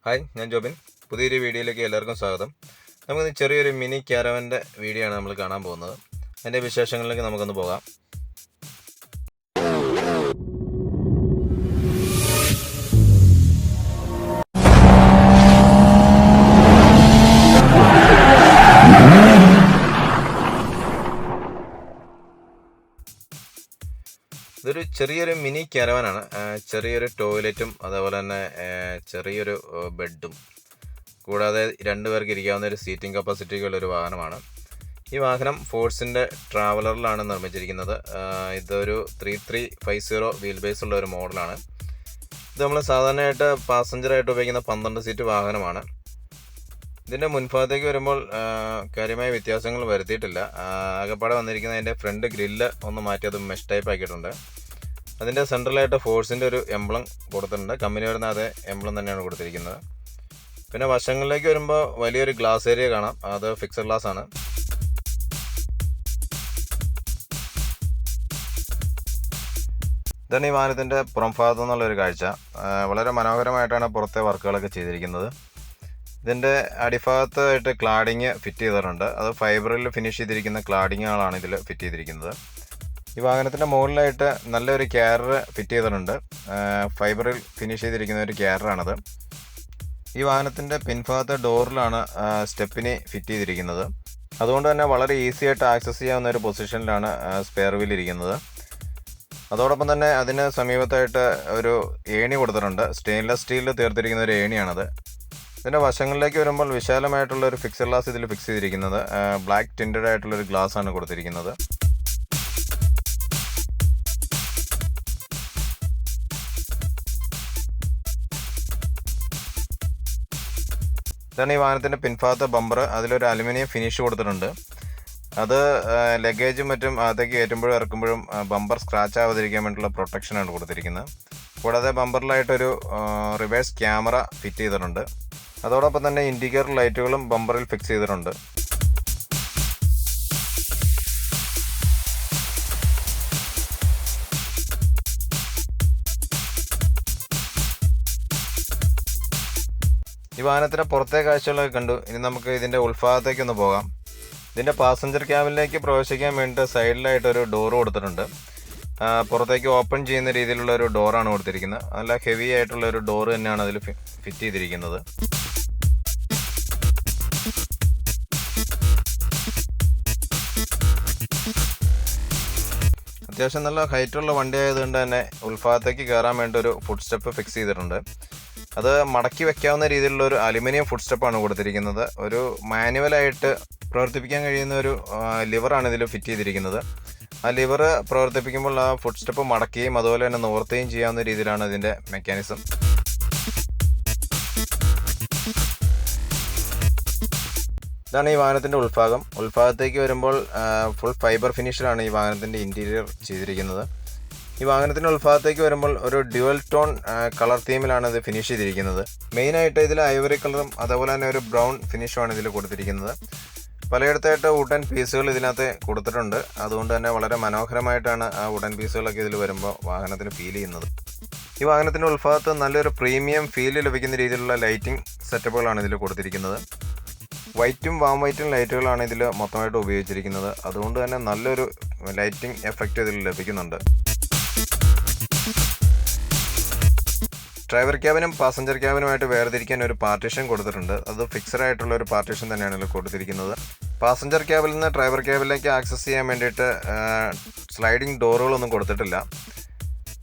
Hi, ഞാൻ ജോബിൻ. പുതിയൊരു വീഡിയോയിലേക്ക് എല്ലാവർക്കും സ്വാഗതം. നമുക്കിന്ന് ചെറിയൊരു മിനി ക്യാരവൻ്റെ വീഡിയോ ആണ് നമ്മൾ കാണാൻ പോകുന്നത്. അതിൻ്റെ വിശേഷങ്ങളിലേക്ക് നമുക്കൊന്ന് പോകാം. ഇതൊരു ചെറിയൊരു മിനി ക്യാരവാനാണ്. ചെറിയൊരു ടോയ്ലറ്റും അതേപോലെ തന്നെ ചെറിയൊരു ബെഡും കൂടാതെ 2 പേർക്ക് ഇരിക്കാവുന്ന ഒരു സീറ്റിംഗ് കപ്പാസിറ്റിയുള്ളൊരു വാഹനമാണ്. ഈ വാഹനം ഫോഴ്സിൻ്റെ ട്രാവലറിലാണ് നിർമ്മിച്ചിരിക്കുന്നത്. ഇതൊരു 3350 വീൽ ബേസ് ഉള്ള ഒരു മോഡലാണ്. ഇത് നമ്മൾ സാധാരണയായിട്ട് പാസഞ്ചറായിട്ട് ഉപയോഗിക്കുന്ന 12 സീറ്റ് വാഹനമാണ്. ഇതിൻ്റെ മുൻഭാഗത്തേക്ക് വരുമ്പോൾ കാര്യമായ വ്യത്യാസങ്ങൾ വരുത്തിയിട്ടില്ല. ആകെപ്പാടെ വന്നിരിക്കുന്ന അതിൻ്റെ ഫ്രണ്ട് ഗ്രില്ല് ഒന്ന് മാറ്റി അത് മെഷ് ടൈപ്പ് ആക്കിയിട്ടുണ്ട്. അതിൻ്റെ സെൻട്രലായിട്ട് ഫോഴ്സിൻ്റെ ഒരു എംബ്ലം കൊടുത്തിട്ടുണ്ട്. കമ്പനി വരുന്ന അതേ എംബ്ലം തന്നെയാണ് കൊടുത്തിരിക്കുന്നത്. പിന്നെ വശങ്ങളിലേക്ക് വരുമ്പോൾ വലിയൊരു ഗ്ലാസ് ഏരിയ കാണാം. അത് ഫിക്സഡ് ഗ്ലാസ് ആണ്. ഇതാണ് ഈ വാഹനത്തിൻ്റെ പുറം ഭാഗത്തു നിന്നുള്ളൊരു കാഴ്ച. വളരെ മനോഹരമായിട്ടാണ് പുറത്തെ വർക്കുകളൊക്കെ ചെയ്തിരിക്കുന്നത്. ഇതിൻ്റെ അടിഭാഗത്തായിട്ട് ക്ലാഡിങ് ഫിറ്റ് ചെയ്തിട്ടുണ്ട്. അത് ഫൈബറിൽ ഫിനിഷ് ചെയ്തിരിക്കുന്ന ക്ലാഡിങ്ങുകളാണ് ഇതിൽ ഫിറ്റ് ചെയ്തിരിക്കുന്നത്. ഈ വാഹനത്തിൻ്റെ മുകളിലായിട്ട് നല്ലൊരു ക്യാരർ ഫിറ്റ് ചെയ്തിട്ടുണ്ട്. ഫൈബറിൽ ഫിനിഷ് ചെയ്തിരിക്കുന്ന ഒരു ക്യാരറാണത്. ഈ വാഹനത്തിൻ്റെ പിൻഭാഗത്തെ ഡോറിലാണ് സ്റ്റെപ്പിന് ഫിറ്റ് ചെയ്തിരിക്കുന്നത്. അതുകൊണ്ട് തന്നെ വളരെ ഈസി ആയിട്ട് ആക്സസ് ചെയ്യാവുന്ന ഒരു പൊസിഷനിലാണ് സ്പെയർ വീൽ ഇരിക്കുന്നത്. അതോടൊപ്പം തന്നെ അതിന് സമീപത്തായിട്ട് ഒരു ഏണി കൊടുത്തിട്ടുണ്ട്. സ്റ്റെയിൻലെസ് സ്റ്റീലിൽ തീർത്തിരിക്കുന്ന ഒരു ഏണിയാണത്. ഇതിൻ്റെ വശങ്ങളിലേക്ക് വരുമ്പോൾ വിശാലമായിട്ടുള്ള ഒരു ഫിക്സഡ് ഗ്ലാസ് ഇതിൽ ഫിക്സ് ചെയ്തിരിക്കുന്നത്. ബ്ലാക്ക് ടിൻറ്റഡ് ആയിട്ടുള്ളൊരു ഗ്ലാസ് ആണ് കൊടുത്തിരിക്കുന്നത്. ഇതാണ് ഈ വാഹനത്തിൻ്റെ പിൻഭാഗത്തെ ബമ്പർ. അതിലൊരു അലുമിനിയം ഫിനിഷ് കൊടുത്തിട്ടുണ്ട്. അത് ലഗേജും മറ്റും അകത്തേക്ക് കയറ്റുമ്പോഴും ഇറക്കുമ്പോഴും ബമ്പർ സ്ക്രാച്ച് ആവാതിരിക്കാൻ വേണ്ടിയുള്ള പ്രൊട്ടക്ഷനാണ് കൊടുത്തിരിക്കുന്നത്. കൂടാതെ ബമ്പറിലായിട്ടൊരു റിവേഴ്സ് ക്യാമറ ഫിറ്റ് ചെയ്തിട്ടുണ്ട്. അതോടൊപ്പം തന്നെ ഇൻഡിക്കേറ്റർ ലൈറ്റുകളും ബമ്പറിൽ ഫിക്സ് ചെയ്തിട്ടുണ്ട്. ഈ വാഹനത്തിൻ്റെ പുറത്തെ കാഴ്ചകളൊക്കെ കണ്ടു. ഇനി നമുക്ക് ഇതിൻ്റെ ഉൾഭാഗത്തേക്കൊന്ന് പോകാം. ഇതിൻ്റെ പാസഞ്ചർ ക്യാബിനിലേക്ക് പ്രവേശിക്കാൻ വേണ്ടിയിട്ട് സൈഡിലായിട്ടൊരു ഡോറ് കൊടുത്തിട്ടുണ്ട്. പുറത്തേക്ക് ഓപ്പൺ ചെയ്യുന്ന രീതിയിലുള്ള ഒരു ഡോറാണ് കൊടുത്തിരിക്കുന്നത്. നല്ല ഹെവി ആയിട്ടുള്ള ഒരു ഡോറ് തന്നെയാണ് അതിൽ ഫിറ്റ് ചെയ്തിരിക്കുന്നത്. അത്യാവശ്യം നല്ല ഹൈറ്റുള്ള വണ്ടി ആയതുകൊണ്ട് തന്നെ ഉൾഭാഗത്തേക്ക് കയറാൻ വേണ്ടി ഒരു ഫുഡ് സ്റ്റെപ്പ് ഫിക്സ് ചെയ്തിട്ടുണ്ട്. അത് മടക്കി വെക്കാവുന്ന രീതിയിലുള്ള ഒരു അലുമിനിയം ഫുഡ് സ്റ്റെപ്പാണ് കൊടുത്തിരിക്കുന്നത്. ഒരു മാനുവലായിട്ട് പ്രവർത്തിപ്പിക്കാൻ കഴിയുന്ന ഒരു ലിവറാണ് ഇതിൽ ഫിറ്റ് ചെയ്തിരിക്കുന്നത്. ആ ലിവർ പ്രവർത്തിപ്പിക്കുമ്പോൾ ആ ഫുഡ് സ്റ്റെപ്പ് മടക്കുകയും അതുപോലെ തന്നെ നിവർത്തുകയും ചെയ്യാവുന്ന രീതിയിലാണ് ഇതിൻ്റെ മെക്കാനിസം. ഇതാണ് ഈ വാഹനത്തിൻ്റെ ഉൾഭാഗം. ഉൾഭാഗത്തേക്ക് വരുമ്പോൾ ഫുൾ ഫൈബർ ഫിനിഷിലാണ് ഈ വാഹനത്തിൻ്റെ ഇൻറ്റീരിയർ ചെയ്തിരിക്കുന്നത്. ഈ വാഹനത്തിൻ്റെ ഉൾഭാഗത്തേക്ക് വരുമ്പോൾ ഒരു ഡ്യുവൽ ടോൺ കളർ തീമിലാണ് ഇത് ഫിനിഷ് ചെയ്തിരിക്കുന്നത്. മെയിനായിട്ട് ഇതിൽ ഐവറി കളറും അതുപോലെ തന്നെ ഒരു ബ്രൗൺ ഫിനിഷുമാണ് ഇതിൽ കൊടുത്തിരിക്കുന്നത്. പലയിടത്തായിട്ട് വുഡൻ പീസുകൾ ഇതിനകത്ത് കൊടുത്തിട്ടുണ്ട്. അതുകൊണ്ട് തന്നെ വളരെ മനോഹരമായിട്ടാണ് ആ വുഡൻ പീസുകളൊക്കെ ഇതിൽ വരുമ്പോൾ വാഹനത്തിന് ഫീൽ ചെയ്യുന്നത്. ഈ വാഹനത്തിൻ്റെ ഉൾഭാഗത്ത് നല്ലൊരു പ്രീമിയം ഫീൽ ലഭിക്കുന്ന രീതിയിലുള്ള ലൈറ്റിംഗ് സെറ്റപ്പുകളാണ് ഇതിൽ കൊടുത്തിരിക്കുന്നത്. വൈറ്റും വാം വൈറ്റും ലൈറ്റുകളാണ് ഇതിൽ മൊത്തമായിട്ട് ഉപയോഗിച്ചിരിക്കുന്നത്. അതുകൊണ്ട് തന്നെ നല്ലൊരു ലൈറ്റിംഗ് എഫക്റ്റ് ഇതിൽ ലഭിക്കുന്നുണ്ട്. ഡ്രൈവർ ക്യാബിനും പാസഞ്ചർ ക്യാബിനുമായിട്ട് വേർതിരിക്കാൻ ഒരു പാർട്ടീഷൻ കൊടുത്തിട്ടുണ്ട്. അത് ഫിക്സഡ് ആയിട്ടുള്ള ഒരു പാർട്ടീഷൻ തന്നെയാണ് ഇതിൽ കൊടുത്തിരിക്കുന്നത്. പാസഞ്ചർ ക്യാബിൽ നിന്ന് ഡ്രൈവർ ക്യാബിലേക്ക് ആക്സസ് ചെയ്യാൻ വേണ്ടിയിട്ട് സ്ലൈഡിംഗ് ഡോറുകളൊന്നും കൊടുത്തിട്ടില്ല.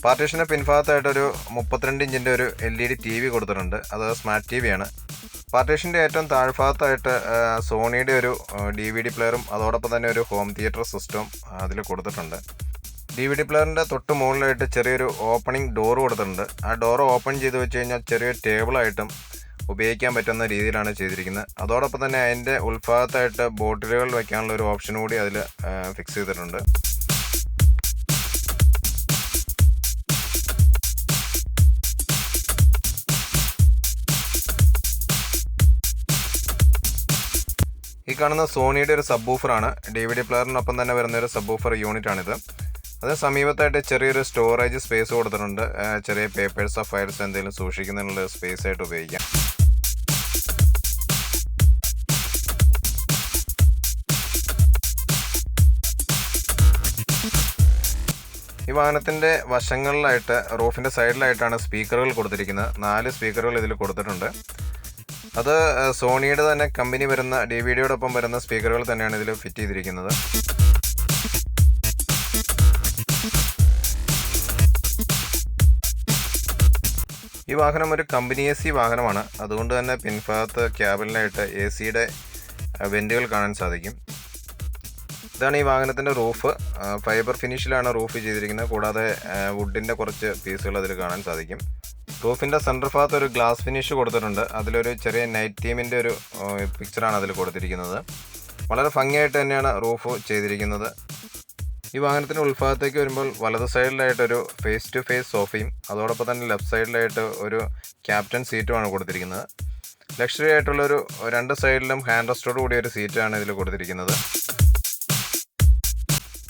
പാർട്ടീഷൻ്റെ പിൻഭാഗത്തായിട്ടൊരു 32 ഇഞ്ചിൻ്റെ ഒരു LED TV കൊടുത്തിട്ടുണ്ട്. അത് സ്മാർട്ട് TV ആണ്. പാർട്ടീഷൻ്റെ ഏറ്റവും താഴ്ഭാഗത്തായിട്ട് സോണിയുടെ ഒരു DVD പ്ലെയറും അതോടൊപ്പം തന്നെ ഒരു ഹോം തിയേറ്റർ സിസ്റ്റവും അതിൽ കൊടുത്തിട്ടുണ്ട്. DVD പ്ലെയറിൻ്റെ തൊട്ട് മുകളിലായിട്ട് ചെറിയൊരു ഓപ്പണിംഗ് ഡോറ് കൊടുത്തിട്ടുണ്ട്. ആ ഡോറ് ഓപ്പൺ ചെയ്ത് വെച്ച് കഴിഞ്ഞാൽ ചെറിയൊരു ടേബിളായിട്ടും ഉപയോഗിക്കാൻ പറ്റുന്ന രീതിയിലാണ് ചെയ്തിരിക്കുന്നത്. അതോടൊപ്പം തന്നെ അതിൻ്റെ ഉൾഭാഗത്തായിട്ട് ബോട്ടിലുകൾ വയ്ക്കാനുള്ള ഒരു ഓപ്ഷൻ കൂടി അതിൽ ഫിക്സ് ചെയ്തിട്ടുണ്ട്. ഈ കാണുന്ന സോണിയുടെ ഒരു സബ് വൂഫറാണ്. DVD പ്ലെയറിനൊപ്പം തന്നെ വരുന്ന ഒരു സബ് വൂഫർ യൂണിറ്റാണിത്. അതിന് സമീപത്തായിട്ട് ചെറിയൊരു സ്റ്റോറേജ് സ്പേസ് കൊടുത്തിട്ടുണ്ട്. ചെറിയ പേപ്പേഴ്സോ ഫയൽസോ എന്തെങ്കിലും സൂക്ഷിക്കുന്നതിനുള്ള സ്പേസ് ആയിട്ട് ഉപയോഗിക്കാം. ഈ വാഹനത്തിൻ്റെ വശങ്ങളിലായിട്ട് റൂഫിൻ്റെ സൈഡിലായിട്ടാണ് സ്പീക്കറുകൾ കൊടുത്തിരിക്കുന്നത്. 4 സ്പീക്കറുകൾ ഇതിൽ കൊടുത്തിട്ടുണ്ട്. അത് സോണിയുടെ തന്നെ കമ്പനി വരുന്ന DVD-യോടൊപ്പം വരുന്ന സ്പീക്കറുകൾ തന്നെയാണ് ഇതിൽ ഫിറ്റ് ചെയ്തിരിക്കുന്നത്. ഈ വാഹനം ഒരു കമ്പനി AC വാഹനമാണ്. അതുകൊണ്ട് തന്നെ പിൻഭാഗത്ത് ക്യാബിനിലായിട്ട് AC-യുടെ വെൻറ്റുകൾ കാണാൻ സാധിക്കും. ഇതാണ് ഈ വാഹനത്തിൻ്റെ റൂഫ്. ഫൈബർ ഫിനിഷിലാണ് റൂഫ് ചെയ്തിരിക്കുന്നത്. കൂടാതെ വുഡിൻ്റെ കുറച്ച് പീസുകൾ അതിൽ കാണാൻ സാധിക്കും. റൂഫിൻ്റെ സെൻറ്റർ ഭാഗത്ത് ഒരു ഗ്ലാസ് ഫിനിഷ് കൊടുത്തിട്ടുണ്ട്. അതിലൊരു ചെറിയ നൈറ്റ് ടീമിൻ്റെ ഒരു പിക്ചറാണ് അതിൽ കൊടുത്തിരിക്കുന്നത്. വളരെ ഭംഗിയായിട്ട് തന്നെയാണ് റൂഫ് ചെയ്തിരിക്കുന്നത്. ഈ വാഹനത്തിൻ്റെ ഉൾഭാഗത്തേക്ക് വരുമ്പോൾ വലത് സൈഡിലായിട്ടൊരു ഫേസ് ടു ഫേസ് സോഫയും അതോടൊപ്പം തന്നെ ലെഫ്റ്റ് സൈഡിലായിട്ട് ഒരു ക്യാപ്റ്റൻ സീറ്റുമാണ് കൊടുത്തിരിക്കുന്നത്. ലക്ഷറി ആയിട്ടുള്ളൊരു 2 സൈഡിലും ഹാൻഡ് റെസ്റ്റോട് കൂടിയ ഒരു സീറ്റാണ് ഇതിൽ കൊടുത്തിരിക്കുന്നത്.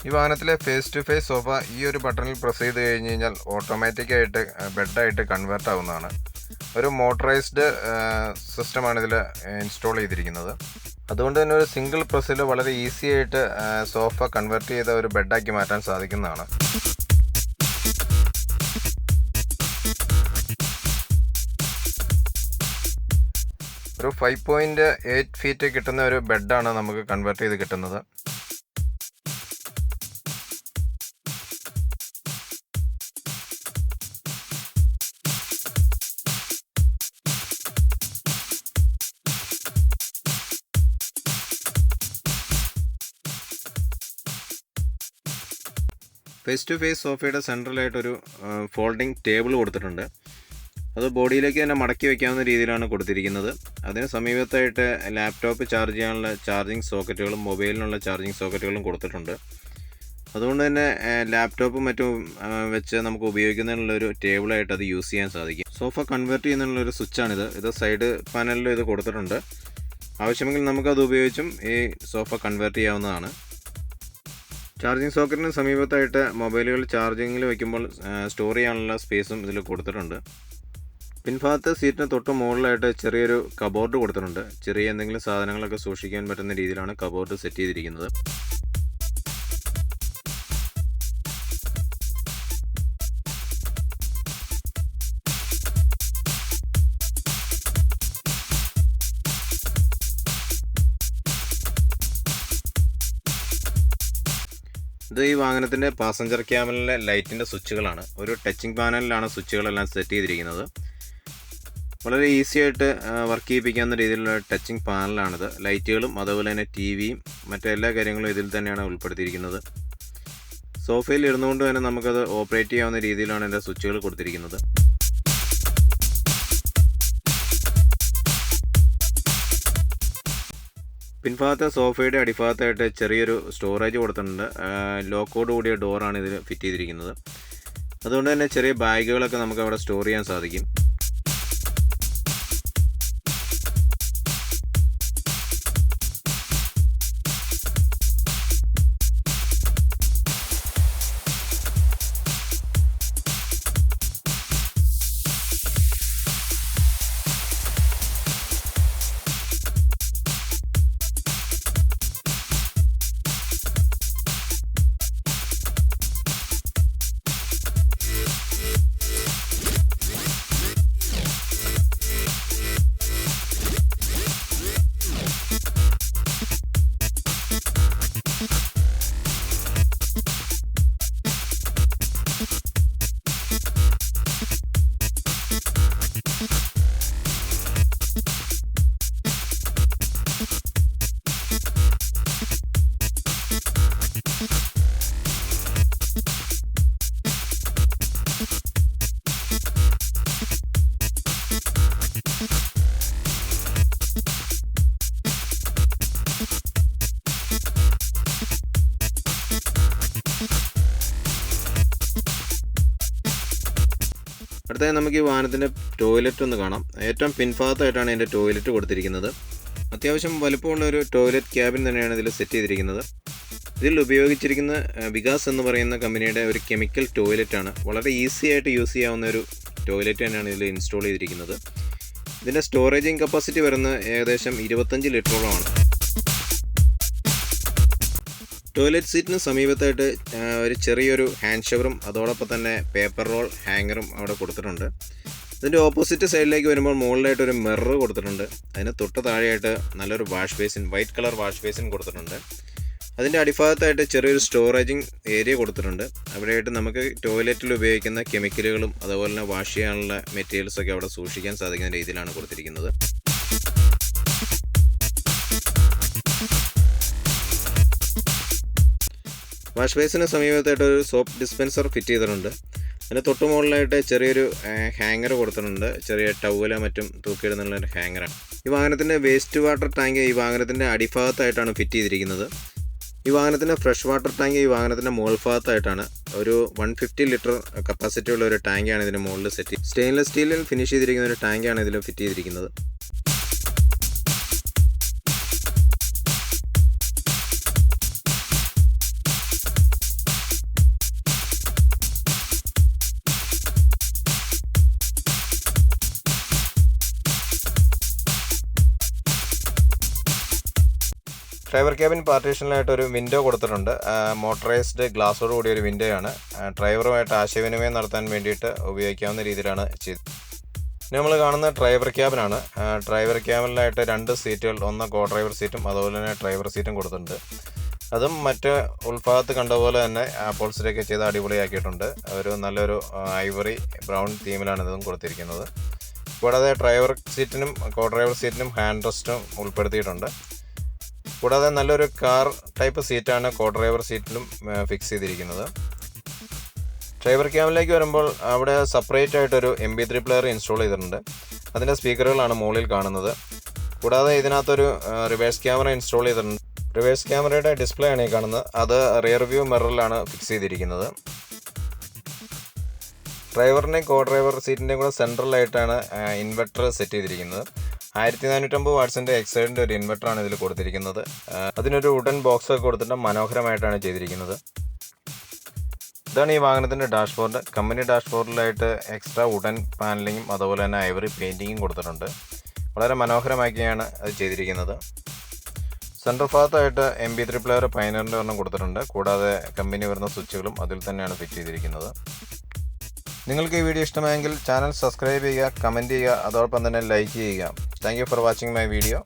ഈ വാഹനത്തിലെ ഫേസ് ടു ഫേസ് സോഫ ഈ ഒരു ബട്ടണിൽ പ്രസ് ചെയ്ത് കഴിഞ്ഞ് കഴിഞ്ഞാൽ ഓട്ടോമാറ്റിക്കായിട്ട് ബെഡായിട്ട് കൺവേർട്ട് ആവുന്നതാണ്. ഒരു മോട്ടറൈസ്ഡ് സിസ്റ്റമാണ് ഇതിൽ ഇൻസ്റ്റാൾ ചെയ്തിരിക്കുന്നത്. അതുകൊണ്ട് തന്നെ ഒരു സിംഗിൾ പ്രസ്സിൽ വളരെ ഈസി ആയിട്ട് സോഫ കൺവേർട്ട് ചെയ്ത ഒരു ബെഡാക്കി മാറ്റാൻ സാധിക്കുന്നതാണ്. ഒരു 5.8 ഫീറ്റ് കിട്ടുന്ന ഒരു ബെഡാണ് നമുക്ക് കൺവേർട്ട് ചെയ്ത് കിട്ടുന്നത്. ഫേസ് ടു ഫേസ് സോഫയുടെ സെൻട്രലായിട്ടൊരു ഫോൾഡിംഗ് ടേബിൾ കൊടുത്തിട്ടുണ്ട്. അത് ബോഡിയിലേക്ക് തന്നെ മടക്കി വയ്ക്കാവുന്ന രീതിയിലാണ് കൊടുത്തിരിക്കുന്നത്. അതിന് സമീപത്തായിട്ട് ലാപ്ടോപ്പ് ചാർജ് ചെയ്യാനുള്ള ചാർജിങ് സോക്കറ്റുകളും മൊബൈലിനുള്ള ചാർജിങ് സോക്കറ്റുകളും കൊടുത്തിട്ടുണ്ട്. അതുകൊണ്ട് തന്നെ ലാപ്ടോപ്പും മറ്റും വെച്ച് നമുക്ക് ഉപയോഗിക്കുന്നതിനുള്ളൊരു ടേബിളായിട്ട് അത് യൂസ് ചെയ്യാൻ സാധിക്കും. സോഫ കൺവേർട്ട് ചെയ്യുന്നതിനുള്ളൊരു സ്വിച്ചാണിത്. ഇത് സൈഡ് പാനലിൽ ഇത് കൊടുത്തിട്ടുണ്ട്. ആവശ്യമെങ്കിൽ നമുക്കത് ഉപയോഗിച്ചും ഈ സോഫ കൺവേർട്ട് ചെയ്യാവുന്നതാണ്. ചാർജിങ് സോക്കറ്റിന് സമീപത്തായിട്ട് മൊബൈലുകൾ ചാർജിങ്ങിൽ വയ്ക്കുമ്പോൾ സ്റ്റോർ ചെയ്യാനുള്ള സ്പേസും ഇതിൽ കൊടുത്തിട്ടുണ്ട്. പിൻഭാഗത്ത് സീറ്റിന് തൊട്ട് മുകളിലായിട്ട് ചെറിയൊരു കബോർഡ് കൊടുത്തിട്ടുണ്ട്. ചെറിയ എന്തെങ്കിലും സാധനങ്ങളൊക്കെ സൂക്ഷിക്കാൻ പറ്റുന്ന രീതിയിലാണ് കബോർഡ് സെറ്റ് ചെയ്തിരിക്കുന്നത്. ഇത് ഈ വാഹനത്തിൻ്റെ പാസഞ്ചർ ക്യാബിനിലെ ലൈറ്റിൻ്റെ സ്വിച്ചുകളാണ്. ഒരു ടച്ചിങ് പാനലിലാണ് സ്വിച്ചുകളെല്ലാം സെറ്റ് ചെയ്തിരിക്കുന്നത്. വളരെ ഈസി ആയിട്ട് വർക്ക് ചെയ്യിപ്പിക്കാവുന്ന രീതിയിലുള്ള ടച്ചിങ് പാനലാണിത്. ലൈറ്റുകളും അതുപോലെ തന്നെ TVയും മറ്റെല്ലാ കാര്യങ്ങളും ഇതിൽ തന്നെയാണ് ഉൾപ്പെടുത്തിയിരിക്കുന്നത്. സോഫയിൽ ഇരുന്നുകൊണ്ട് തന്നെ നമുക്കത് ഓപ്പറേറ്റ് ചെയ്യാവുന്ന രീതിയിലാണ് ഇതിൻ്റെ സ്വിച്ചുകൾ കൊടുത്തിരിക്കുന്നത്. പിൻഭാഗത്തെ സോഫയുടെ അടിഭാഗത്തായിട്ട് ചെറിയൊരു സ്റ്റോറേജ് കൊടുത്തിട്ടുണ്ട്. ലോക്കോട് കൂടിയ ഡോറാണ് ഇതിൽ ഫിറ്റ് ചെയ്തിരിക്കുന്നത്. അതുകൊണ്ട് തന്നെ ചെറിയ ബാഗുകളൊക്കെ നമുക്ക് അവിടെ സ്റ്റോർ ചെയ്യാൻ സാധിക്കും. അടുത്തതായി നമുക്ക് ഈ വാഹനത്തിൻ്റെ ടോയ്ലറ്റ് ഒന്ന് കാണാം. ഏറ്റവും പിൻഭാഗത്തായിട്ടാണ് ഇതിൻ്റെ ടോയ്ലറ്റ് കൊടുത്തിരിക്കുന്നത്. അത്യാവശ്യം വലുപ്പമുള്ള ഒരു ടോയ്ലറ്റ് ക്യാബിൻ തന്നെയാണ് ഇതിൽ സെറ്റ് ചെയ്തിരിക്കുന്നത്. ഇതിൽ ഉപയോഗിച്ചിരിക്കുന്ന വികാസ് എന്ന് പറയുന്ന കമ്പനിയുടെ ഒരു കെമിക്കൽ ടോയ്ലറ്റാണ്. വളരെ ഈസി ആയിട്ട് യൂസ് ചെയ്യാവുന്ന ഒരു ടോയ്ലറ്റ് തന്നെയാണ് ഇതിൽ ഇൻസ്റ്റാൾ ചെയ്തിരിക്കുന്നത്. ഇതിൻ്റെ സ്റ്റോറേജിങ് കപ്പാസിറ്റി വരുന്നത് ഏകദേശം 25 ലിറ്ററോളമാണ്. ടോയ്ലറ്റ് സീറ്റിന് സമീപത്തായിട്ട് ഒരു ചെറിയൊരു ഹാൻഡ് ഷവറും അതോടൊപ്പം തന്നെ പേപ്പർ റോൾ ഹാങ്ങറും അവിടെ കൊടുത്തിട്ടുണ്ട്. ഇതിൻ്റെ ഓപ്പോസിറ്റ് സൈഡിലേക്ക് വരുമ്പോൾ മുകളിലായിട്ട് ഒരു മിറർ കൊടുത്തിട്ടുണ്ട്. അതിന് തൊട്ട് താഴെയായിട്ട് നല്ലൊരു wash basin, white colour wash basin കൊടുത്തിട്ടുണ്ട്. അതിൻ്റെ അടിഭാഗത്തായിട്ട് ചെറിയൊരു സ്റ്റോറേജിങ് ഏരിയ കൊടുത്തിട്ടുണ്ട്. അവിടെയായിട്ട് നമുക്ക് ടോയ്ലറ്റിൽ ഉപയോഗിക്കുന്ന കെമിക്കലുകളും അതുപോലെ തന്നെ വാഷ് ചെയ്യാനുള്ള മെറ്റീരിയൽസൊക്കെ അവിടെ സൂക്ഷിക്കാൻ സാധിക്കുന്ന രീതിയിലാണ് കൊടുത്തിരിക്കുന്നത്. വാഷ് ബേസിന് സമീപത്തായിട്ട് ഒരു സോപ്പ് ഡിസ്പെൻസർ ഫിറ്റ് ചെയ്തിട്ടുണ്ട്. അതിന് തൊട്ട് മുകളിലായിട്ട് ചെറിയൊരു ഹാങ്ങർ കൊടുത്തിട്ടുണ്ട്. ചെറിയ ടവല മറ്റും തൂക്കിയിടുന്നുള്ള ഒരു ഹാങ്ങറാണ്. ഈ വാഹനത്തിൻ്റെ വേസ്റ്റ് വാട്ടർ ടാങ്ക് ഈ വാഹനത്തിൻ്റെ അടിഭാഗത്തായിട്ടാണ് ഫിറ്റ് ചെയ്തിരിക്കുന്നത്. ഈ വാഹനത്തിൻ്റെ ഫ്രഷ് വാട്ടർ ടാങ്ക് ഈ വാഹനത്തിൻ്റെ മുകൾ ഭാഗത്തായിട്ടാണ്. ഒരു 150 ലിറ്റർ കപ്പാസിറ്റി ഉള്ള ഒരു ടാങ്കാണ് ഇതിൻ്റെ മുകളിൽ സെറ്റ്. സ്റ്റെയിൻലെസ് സ്റ്റീലിൽ ഫിനിഷ് ചെയ്തിരിക്കുന്ന ഒരു ടാങ്കാണ് ഇതിൽ ഫിറ്റ് ചെയ്തിരിക്കുന്നത്. ഡ്രൈവർ ക്യാബിൻ പാർട്ടീഷനിലായിട്ട് ഒരു വിൻഡോ കൊടുത്തിട്ടുണ്ട്. മോട്ടറൈസ്ഡ് ഗ്ലാസോട് കൂടിയ ഒരു വിൻഡോ ആണ്. ഡ്രൈവറുമായിട്ട് ആശയവിനിമയം നടത്താൻ വേണ്ടിയിട്ട് ഉപയോഗിക്കാവുന്ന രീതിയിലാണ് ചെയ്തത്. ഇനി നമ്മൾ കാണുന്ന ഡ്രൈവർ ക്യാബിനാണ്. ഡ്രൈവർ ക്യാബിനിലായിട്ട് 2 സീറ്റുകൾ, ഒന്ന് കോ ഡ്രൈവർ സീറ്റും അതുപോലെ തന്നെ ഡ്രൈവർ സീറ്റും കൊടുത്തിട്ടുണ്ട്. അതും മറ്റ് ഉൾഭാഗത്ത് കണ്ടപോലെ തന്നെ അപ്പോൾസ്റ്ററിയൊക്കെ ചെയ്ത് അടിപൊളിയാക്കിയിട്ടുണ്ട്. ഒരു നല്ലൊരു ഐവറി ബ്രൗൺ തീമിലാണ് ഇതും കൊടുത്തിരിക്കുന്നത്. കൂടാതെ ഡ്രൈവർ സീറ്റിനും കോ ഡ്രൈവർ സീറ്റിനും ഹാൻഡ് റെസ്റ്റും ഉൾപ്പെടുത്തിയിട്ടുണ്ട്. കൂടാതെ നല്ലൊരു കാർ ടൈപ്പ് സീറ്റാണ് കോ ഡ്രൈവർ സീറ്റിലും ഫിക്സ് ചെയ്തിരിക്കുന്നത്. ഡ്രൈവർ ക്യാബിനിലേക്ക് വരുമ്പോൾ അവിടെ സെപ്പറേറ്റ് ആയിട്ടൊരു MP3 പ്ലെയർ ഇൻസ്റ്റാൾ ചെയ്തിട്ടുണ്ട്. അതിൻ്റെ സ്പീക്കറുകളാണ് മുകളിൽ കാണുന്നത്. കൂടാതെ ഇതിനകത്തൊരു റിവേഴ്സ് ക്യാമറ ഇൻസ്റ്റാൾ ചെയ്തിട്ടുണ്ട്. റിവേഴ്സ് ക്യാമറയുടെ ഡിസ്പ്ലേ ആണ് ഈ കാണുന്നത്. അത് റിയർ വ്യൂ മിററിലാണ് ഫിക്സ് ചെയ്തിരിക്കുന്നത്. ഡ്രൈവറിൻ്റെയും കോ ഡ്രൈവർ സീറ്റിൻ്റെയും കൂടെ സെൻട്രലായിട്ടാണ് ഇൻവെർട്ടർ സെറ്റ് ചെയ്തിരിക്കുന്നത്. 1450 വാട്ട്സിൻ്റെ എക്സൈഡിൻ്റെ ഒരു ഇൻവെർട്ടറാണ് ഇതിൽ കൊടുത്തിരിക്കുന്നത്. അതിനൊരു വുഡൻ ബോക്സ് ഒക്കെ കൊടുത്തിട്ട് മനോഹരമായിട്ടാണ് ചെയ്തിരിക്കുന്നത്. ഇതാണ് ഈ വാഹനത്തിൻ്റെ ഡാഷ്ബോർഡ്. കമ്പനി ഡാഷ്ബോർഡിലായിട്ട് എക്സ്ട്രാ വുഡൻ പാനലിങ്ങും അതുപോലെ തന്നെ ഐവറി പെയിൻറ്റിങ്ങും കൊടുത്തിട്ടുണ്ട്. വളരെ മനോഹരമാക്കിയാണ് അത് ചെയ്തിരിക്കുന്നത്. സെൻട്രൽ ഭാഗത്തായിട്ട് MP3 പ്ലെയർ പൈനറിൻ്റെ ഒരെണ്ണം കൊടുത്തിട്ടുണ്ട്. കൂടാതെ കമ്പനി വരുന്ന സ്വിച്ചുകളും അതിൽ തന്നെയാണ് ഫിറ്റ് ചെയ്തിരിക്കുന്നത്. നിങ്ങൾക്ക് ഈ വീഡിയോ ഇഷ്ടമായെങ്കിൽ ചാനൽ സബ്സ്ക്രൈബ് ചെയ്യുക, കമൻറ്റ് ചെയ്യുക, അതോടൊപ്പം തന്നെ ലൈക്ക് ചെയ്യുക. Thank you for watching my video.